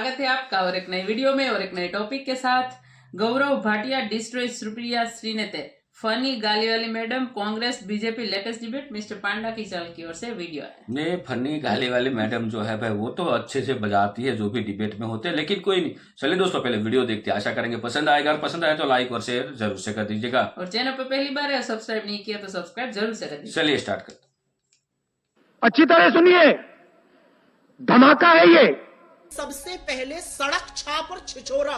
स्वागत है आपका और एक नई वीडियो में और एक नए टॉपिक के साथ। गौरव भाटिया डिस्ट्रॉय सुप्रिया श्रीनेते, फनी गाली वाली madam, Congress BJP latest debate, mister Panda की चाल की ओर से वीडियो है। ने फनी गाली वाली मैडम जो है भाई वो तो अच्छे से बजाती है जो भी डिबेट में होते हैं, लेकिन कोई नहीं। चलिए दोस्तों पहले वीडियो देखते हैं, आशा करेंगे पसंद आएगा, और पसंद आए तो लाइक और शेयर जरूर से कर दीजिएगा, और चैनल पर पहली बार है सब्सक्राइब नहीं किया तो सब्सक्राइब जरूर से कर दीजिए। चलिए स्टार्ट करते हैं। अच्छी तरह सुनिए, धमाका है ये। सबसे पहले सड़क छाप और छिछोरा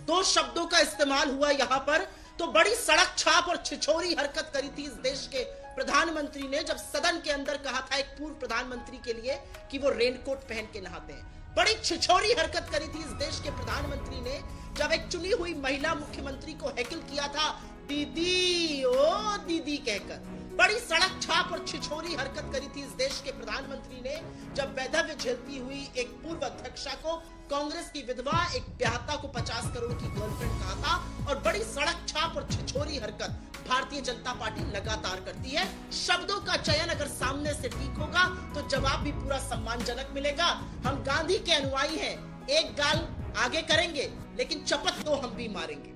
दो शब्दों का इस्तेमाल हुआ यहां पर। तो बड़ी सड़क छाप और छिछोरी हरकत करी थी इस देश के प्रधानमंत्री ने जब सदन के अंदर कहा था एक पूर्व प्रधानमंत्री के लिए कि वो रेनकोट पहन के नहाते हैं। बड़ी छिछोरी हरकत करी थी इस देश के प्रधानमंत्री ने जब एक चुनी हुई महिला मुख्यमंत्री को हैकल किया था, दीदी ओ दीदी कहकर। बड़ी सड़क छाप और छिछोरी हरकत करी थी इस देश के प्रधानमंत्री ने जब वैधव्य झेलती हुई एक पूर्व अध्यक्षा को कांग्रेस की विधवा एक ब्याहता को 50 करोड़ की गर्लफ्रेंड कहा था। और बड़ी सड़क छाप और छिछोरी हरकत भारतीय जनता पार्टी लगातार करती है। शब्दों का चयन अगर सामने से ठीक होगा तो जवाब भी पूरा सम्मानजनक मिलेगा। हम गांधी के अनुयायी हैं, एक गाल आगे करेंगे लेकिन चपत तो हम भी मारेंगे।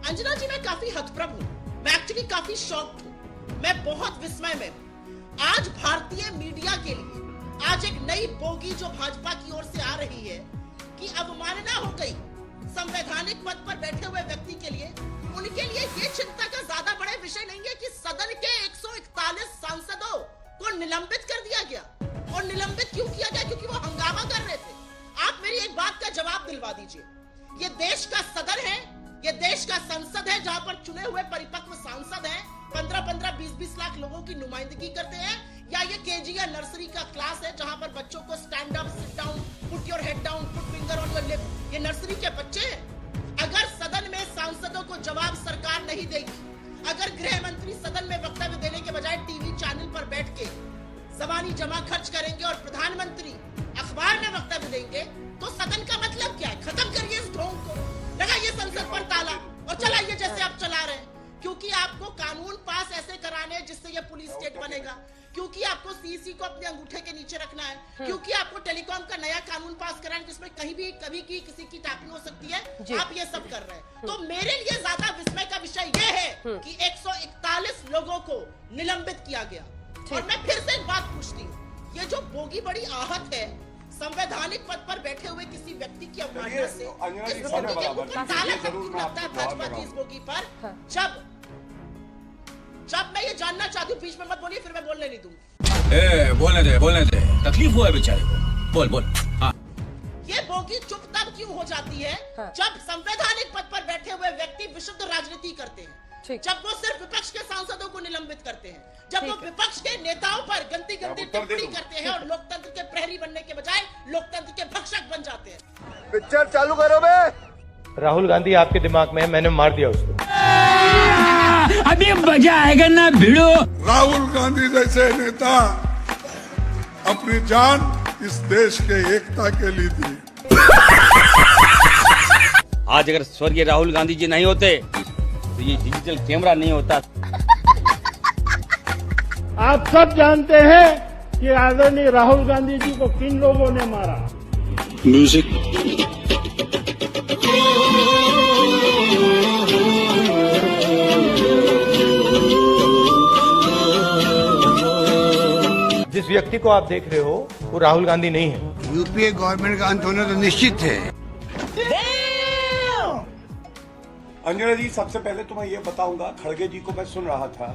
अंजना जी, मैं काफी हतप्रभ हूं, मैं एक्चुअली काफी शॉक्ड हूं, मैं बहुत विस्मय में हूं। आज भारतीय मीडिया के लिए आज एक नई बोगी जो भाजपा की ओर से आ रही है कि अवमानना हो गई संवैधानिक पद पर बैठे हुए व्यक्ति के लिए। उनके लिए ये चिंता का ज्यादा बड़े विषय नहीं है कि सदन के 141 सांसदों को निलंबित कर दिया गया। और निलंबित क्यों किया गया? क्योंकि वो हंगामा कर रहे थे। आप मेरी एक बात का जवाब दिलवा दीजिए, ये देश का सदन है, ये देश का संसद है जहां पर चुने हुए परिपक्व सांसद हैं, 15-15, 20-20 लाख लोगों की नुमाइंदगी करते हैं, या ये केजी या नर्सरी का क्लास है जहां पर बच्चों को stand up, sit down, put your head down, put finger on your lip, ये नर्सरी के बच्चे हैं। अगर सदन में सांसदों को जवाब सरकार नहीं देगी, अगर गृह मंत्री सदन में वक्तव्य देने के बजाय टीवी चैनल पर बैठ के जबानी जमा खर्च करेंगे और प्रधानमंत्री अखबार में वक्तव्य देंगे, तो सदन का मतलब क्या है? खत्म करिए इस ढोंग को, लगाइए संसद पर ताला और चलाइए जैसे आप चला रहे हैं। क्योंकि आपको कानून पास ऐसे कराने हैं जिससे ये पुलिस स्टेट बनेगा, क्योंकि आपको सीसी को अपने अंगूठे के नीचे रखना है, क्योंकि आपको टेलीकॉम का नया कानून पास कराना है जिसमें कहीं भी कभी की किसी की टाइपिंग हो सकती है। आप ये सब कर रहे हैं। तो मेरे लिए ज्यादा विस्मय का विषय ये है कि 141 लोगों को निलंबित किया गया। और मैं फिर से एक बात पूछती हूँ, ये जो बोगी बड़ी आहत है संवैधानिक पद पर बैठे हुए किसी व्यक्ति की अवमानना से, इस बोगी के मुख्य चालक लगता है भाजपा की इस बोगी पर। जब मैं ये जानना चाहती हूँ, बीच में मत बोलिए, फिर मैं बोलने नहीं दूंगी। बोलने दे, तकलीफ हुआ है बेचारे को, बोल। हाँ। ये बोगी चुप तब क्यों हो जाती है जब संवैधानिक पद पर बैठे हुए व्यक्ति विशुद्ध राजनीति करते हैं, जब वो सिर्फ विपक्ष के सांसदों को निलंबित करते हैं, जब वो विपक्ष के नेताओं पर गंदी टिप्पणी करते हैं और लोकतंत्र के प्रहरी बनने के बजाय लोकतंत्र के भक्षक बन जाते हैं। पिक्चर चालू करो बे। राहुल गांधी आपके दिमाग में है, मैंने मार दिया उसको। अभी मजा आएगा ना भिड़ो। राहुल गांधी जैसे नेता अपनी जान इस देश के एकता के लिए दी। आज अगर स्वर्गीय राहुल गांधी जी नहीं होते तो ये डिजिटल कैमरा नहीं होता। आप सब जानते हैं कि आदरणीय राहुल गांधी जी को किन लोगों ने मारा। म्यूजिक। जिस व्यक्ति को आप देख रहे हो वो राहुल गांधी नहीं है। यूपीए गवर्नमेंट का अंत होना तो निश्चित है। अंजना जी, सबसे पहले तो मैं ये बताऊंगा, खड़गे जी को मैं सुन रहा था,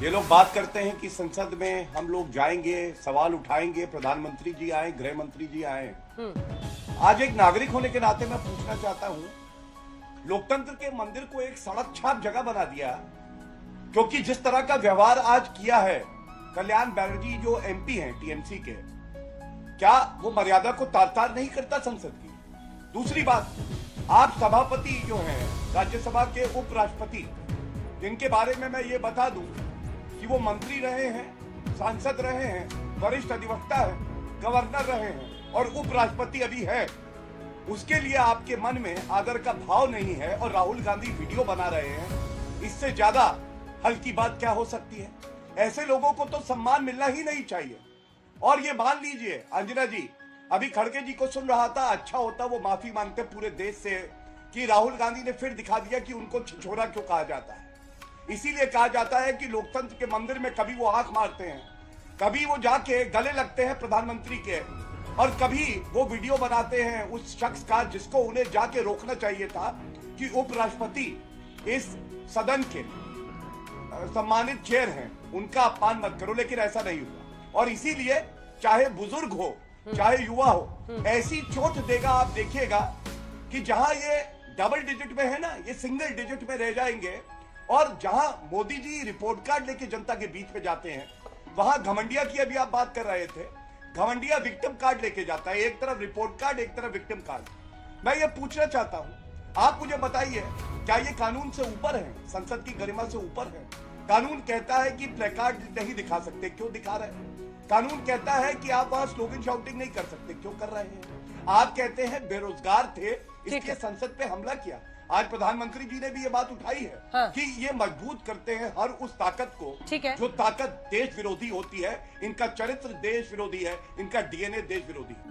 ये लोग बात करते हैं कि संसद में हम लोग जाएंगे, सवाल उठाएंगे, प्रधानमंत्री जी आए, गृह मंत्री जी आए। आज एक नागरिक होने के नाते मैं पूछना चाहता हूं, लोकतंत्र के मंदिर को एक सड़क छाप जगह बना दिया, क्योंकि जिस तरह का व्यवहार आज किया है कल्याण बैनर्जी जो एमपी हैं टीएमसी के, क्या वो मर्यादा को तार नहीं करता संसद की? दूसरी बात, आप सभापति जो हैं राज्यसभा के उपराष्ट्रपति, जिनके बारे में मैं ये बता दूं कि वो मंत्री रहे हैं, सांसद रहे हैं, वरिष्ठ अधिवक्ता है, गवर्नर रहे हैं और उपराष्ट्रपति अभी है, उसके लिए आपके मन में आदर का भाव नहीं है और राहुल गांधी वीडियो बना रहे हैं, इससे ज्यादा हल्की बात क्या हो सकती है? ऐसे लोगों को तो सम्मान मिलना ही नहीं चाहिए। और ये मान लीजिए अंजना जी, अभी खड़गे जी को सुन रहा था, अच्छा होता वो माफी मांगते पूरे देश से कि राहुल गांधी ने फिर दिखा दिया कि उनको छिछोरा क्यों कहा जाता है। इसीलिए कहा जाता है कि लोकतंत्र के मंदिर में कभी वो आंख मारते हैं, कभी वो जाके गले लगते हैं प्रधानमंत्री के, और कभी वो वीडियो बनाते हैं उस शख्स का जिसको उन्हें जाके रोकना चाहिए था कि उपराष्ट्रपति इस सदन के सम्मानित चेयर हैं, उनका अपमान मत करो, लेकिन ऐसा नहीं हुआ। और इसीलिए चाहे बुजुर्ग हो चाहे युवा हो, ऐसी चोट देगा आप देखिएगा कि जहां ये डबल डिजिट में है ना, ये सिंगल डिजिट में रह जाएंगे। और जहां मोदी जी रिपोर्ट कार्ड लेके जनता के बीच में जाते हैं, वहां घमंडिया की अभी आप बात कर रहे थे, घमंडिया विक्टिम कार्ड लेके जाता है, एक तरफ रिपोर्ट कार्ड एक तरफ विक्टिम कार्ड। मैं ये पूछना चाहता हूं, आप मुझे बताइए, क्या ये कानून से ऊपर है, संसद की गरिमा से ऊपर है? कानून कहता है कि प्लेकार्ड नहीं दिखा सकते, क्यों दिखा रहे हैं? कानून कहता है कि आप वहां स्लोगन शाउटिंग नहीं कर सकते, क्यों कर रहे हैं? आप कहते हैं बेरोजगार थे इसलिए संसद पे हमला किया। आज प्रधानमंत्री जी ने भी ये बात उठाई है कि ये मजबूत करते हैं हर उस ताकत को, जो ताकत देश विरोधी होती है। इनका चरित्र देश विरोधी है, इनका डीएनए देश विरोधी है।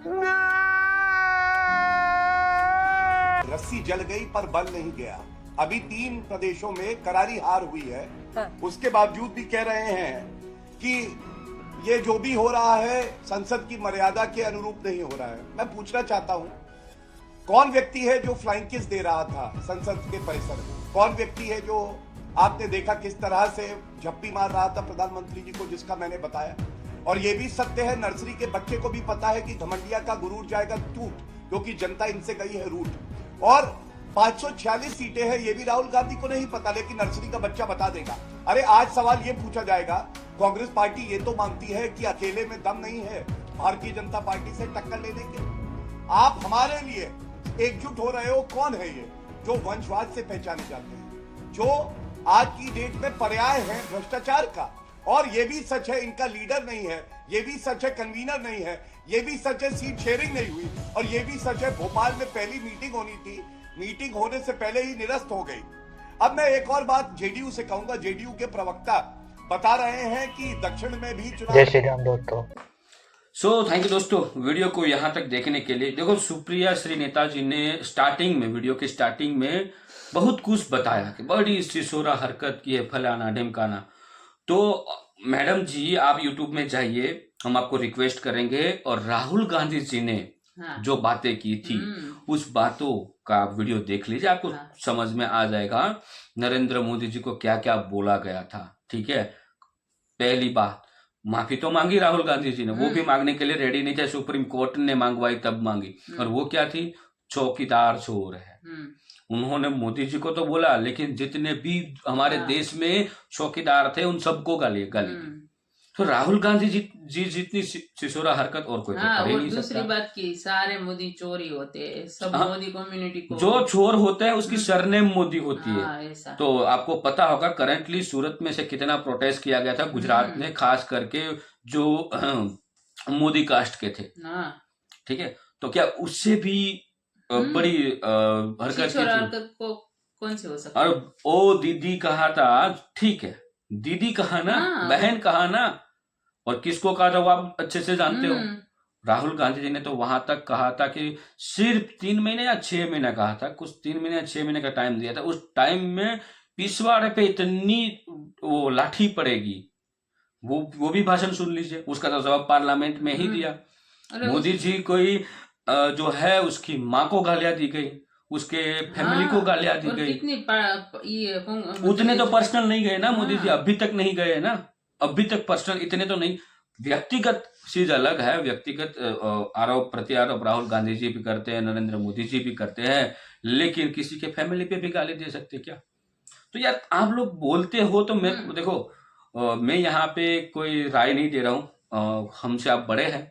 रस्सी जल गई पर बल नहीं गया। अभी 3 प्रदेशों में करारी हार हुई है, उसके बावजूद भी कह रहे हैं कि ये जो भी हो रहा है संसद की मर्यादा के अनुरूप नहीं हो रहा है। मैं पूछना चाहता हूं, कौन व्यक्ति है जो फ्लाइंग किस दे रहा था संसद के परिसर में? कौन व्यक्ति है जो आपने देखा किस तरह से झप्पी मार रहा था प्रधानमंत्री जी को, जिसका मैंने बताया? और ये भी सत्य है, नर्सरी के बच्चे को भी पता है कि घमंडिया का गुरूर जाएगा टूट, क्योंकि जनता इनसे गई है रूट। और 546 सीटें हैं, ये भी राहुल गांधी को नहीं पता, लेकिन नर्सरी का बच्चा बता देगा। अरे आज सवाल ये पूछा जाएगा, कांग्रेस पार्टी ये तो मानती है कि अकेले में दम नहीं है भारतीय जनता पार्टी से टक्कर लेने के। आप हमारे लिए एकजुट हो रहे हो, कौन है ये जो वंशवाद से पहचाने जाते हैं, जो आज की डेट में पर्याय है भ्रष्टाचार का? और ये भी सच है इनका लीडर नहीं है, ये भी सच है कन्वीनर नहीं है, ये भी सच है सीट शेयरिंग नहीं हुई, और ये भी सच है भोपाल में पहली मीटिंग होनी थी, मीटिंग होने से पहले ही निरस्त हो गई। अब मैं एक और बात जेडीयू से कहूंगा, जेडीयू के प्रवक्ता बता रहे हैं कि दक्षिण में भी चुनाव। जय श्री राम दोस्तों। सो थैंक यू दोस्तों वीडियो को यहाँ तक देखने के लिए। देखो, सुप्रिया श्री नेता जी ने स्टार्टिंग में, वीडियो के स्टार्टिंग में बहुत कुछ बताया कि बड़ी सिसोरा हरकत की है, फलाना ढिमकाना। तो मैडम जी आप यूट्यूब में जाइए, हम आपको रिक्वेस्ट करेंगे, और राहुल गांधी जी ने जो बातें की थी उस बातों का वीडियो देख लीजिए, आपको समझ में आ जाएगा नरेंद्र मोदी जी को क्या क्या बोला गया था। ठीक है, पहली बात, माफी तो मांगी राहुल गांधी जी ने, वो भी मांगने के लिए रेडी नहीं थे, सुप्रीम कोर्ट ने मांगवाई तब मांगी। और वो क्या थी? चौकीदार चोर है। उन्होंने मोदी जी को तो बोला, लेकिन जितने भी हमारे देश में चौकीदार थे उन सबको गाली दी। तो राहुल गांधी जी जितनी सिसोरा हरकत और कोई तो कर ही नहीं सकता। दूसरी बात की, सारे मोदी चोर ही होते हैं, सब मोदी कम्युनिटी को, जो चोर होता है उसकी सरनेम मोदी होती है। तो आपको पता होगा करंटली सूरत में से कितना प्रोटेस्ट किया गया था गुजरात में, खास करके जो मोदी कास्ट के थे। ठीक है, तो क्या उससे भी बड़ी हरकत को कौन सी हो सकती? और ओ दीदी कहा था, ठीक है, दीदी कहा ना, बहन कहा ना, और किसको कहा था वो आप अच्छे से जानते हो। राहुल गांधी जी ने तो वहां तक कहा था कि सिर्फ 3 महीने या 6 महीने कहा था, कुछ 3 महीने या 6 महीने का टाइम दिया था। उस टाइम में पिछवाड़े पे इतनी वो लाठी पड़ेगी, वो भी भाषण सुन लीजिए, उसका तो जवाब पार्लियामेंट में ही दिया। मोदी जी कोई जो है उसकी माँ को गालियां दी गई, उसके फैमिली को गालियां दी गई। उतने तो पर्सनल नहीं गए ना मोदी जी, अभी तक नहीं गए ना, अभी तक पर्सनल इतने तो नहीं। व्यक्तिगत चीज अलग है, व्यक्तिगत आरोप प्रत्यारोप राहुल गांधी जी भी करते हैं, नरेंद्र मोदी जी भी करते हैं, लेकिन किसी के फैमिली पे भी गाली दे सकते क्या? तो यार आप लोग बोलते हो तो मैं देखो, मैं यहाँ पे कोई राय नहीं दे रहा हूँ, हमसे आप बड़े हैं,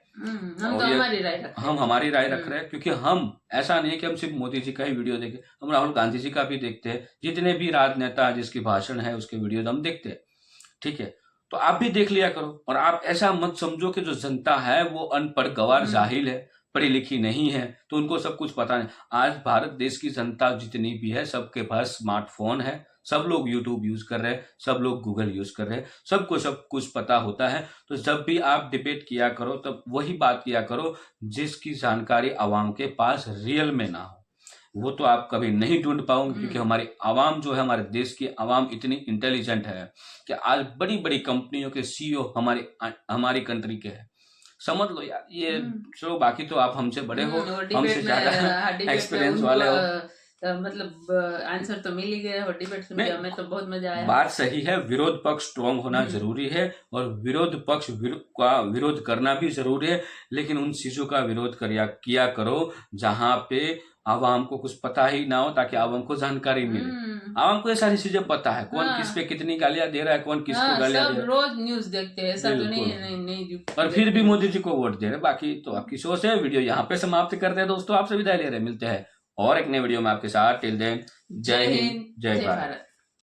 हम हमारी राय रख रहे हैं, क्योंकि हम ऐसा नहीं है कि हम सिर्फ मोदी जी का ही वीडियो देखें, हम राहुल गांधी जी का भी देखते हैं, जितने भी राजनेता जिसकी भाषण है उसके वीडियो हम देखते हैं। ठीक है, तो आप भी देख लिया करो, और आप ऐसा मत समझो कि जो जनता है वो अनपढ़ गवार जाहिल है, पढ़ी लिखी नहीं है, तो उनको सब कुछ पता नहीं। आज भारत देश की जनता जितनी भी है सबके पास स्मार्टफोन है, सब लोग यूट्यूब यूज कर रहे हैं, सब लोग गूगल यूज कर रहे हैं, सबको सब कुछ पता होता है। तो जब भी आप डिबेट किया करो तब वही बात किया करो जिसकी जानकारी आवाम के पास रियल में ना हो। वो तो आप कभी नहीं ढूंढ पाओगे, क्योंकि हमारी आवाम जो है, हमारे देश की आवाम इतनी इंटेलिजेंट है कि आज बड़ी बड़ी कंपनियों के सीईओ हमारी कंट्री के हैं। समझ लो यार ये। चलो बाकी तो आप हमसे बड़े हो, हमसे ज्यादा एक्सपीरियंस वाले हो। मतलब आंसर तो मिल ही गया और डिबेट सुन के हमें तो बहुत मजा आया। बात सही है, विरोध पक्ष स्ट्रांग होना जरूरी है और विरोध पक्ष का विरोध करना भी जरूरी है, लेकिन उन चीजों का विरोध किया करो जहां पे आवाम को कुछ पता ही ना हो, ताकि आवाम को जानकारी मिले। आवाम को ये सारी चीजें पता है, कौन किस पे कितनी गालियां दे रहा है, कौन किसको गालियां दे रहा है। रोज न्यूज देखते हैं, ऐसा तो नहीं और फिर भी मोदी जी को वोट दे रहे। बाकी तो आपकी सोच है। वीडियो यहाँ पे समाप्त करते हैं दोस्तों, आपसे विदाई ले रहे। मिलते हैं और एक नए वीडियो में आपके साथ। टिल देन, जय हिंद, जय भारत।